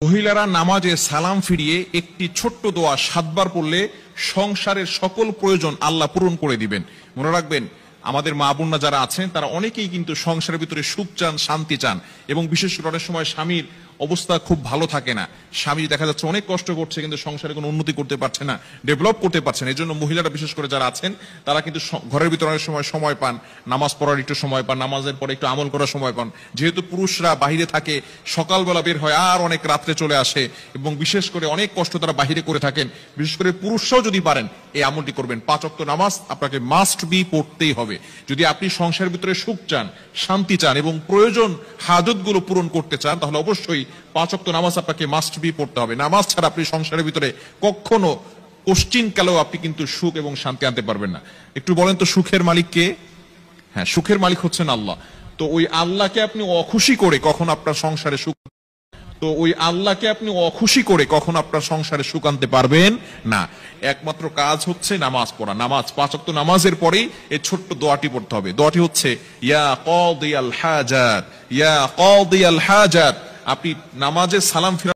মহিলারা নামাজে সালাম ফিরিয়ে একটি ছোট্ট দোয়া 7 বার পড়লে সংসারের সকল প্রয়োজন আল্লাহ পূরণ করে দিবেন। মনে রাখবেন, আমাদের মা বোনরা যারা আছেন তারা অনেকেই কিন্তু সংসারের ভিতরে সুখ চান, শান্তি চান, এবং বিশেষ করে অনেক সময় স্বামীর অবস্থা খুব ভালো থাকে না। স্বামী দেখা যাচ্ছে অনেক কষ্ট করছে, কিন্তু সংসারে কোনো উন্নতি করতে পারছে না, ডেভেলপ করতে পারছে না। এই জন্য মহিলারা বিশেষ করে যারা আছেন তারা কিন্তু ঘরের ভিতরে অনেক সময় পান, নামাজ পড়ার একটু সময় পান, নামাজের পরে একটু আমল করার সময় পান। যেহেতু পুরুষরা বাহিরে থাকে, সকালবেলা বের হয় আর অনেক রাত্রে চলে আসে, এবং বিশেষ করে অনেক কষ্ট তারা বাহিরে করে থাকেন। বিশেষ করে পুরুষরাও যদি পারেন এই আমলটি করবেন। 5 ওয়াক্ত নামাজ আপনাকে মাস্ট বি পড়তেই হবে। যদি আপনি সংসারের ভিতরে সুখ চান, শান্তি চান এবং প্রয়োজন হাজতগুলো পূরণ করতে চান, তাহলে অবশ্যই 5 ওয়াক্ত নামাজ আপনাকে মাস্ট বি পড়তে হবে। নামাজ ছাড়া আপনি সংসারের ভিতরে কখনো কোশ্চিনকালেও আপনি কিন্তু সুখ এবং শান্তি আনতে পারবেন না। একটু বলেন তো, সুখের মালিক কে? হ্যাঁ, সুখের মালিক হচ্ছেন আল্লাহ। তো ওই আল্লাহকে আপনি অখুশি করে কখন আপনার সংসারে সুখ আপনার সংসারে সুখ আনতে পারবেন না। একমাত্র কাজ হচ্ছে নামাজ পড়া। নামাজ 5 ওয়াক্ত নামাজের পরেই এই ছোট্ট দোয়াটি পড়তে হবে। দোয়াটি হচ্ছে ইয়া কাদিয়াল হাজাত, ইয়া কাদিয়াল হাজাত। আপনি নামাজে সালাম ফিরা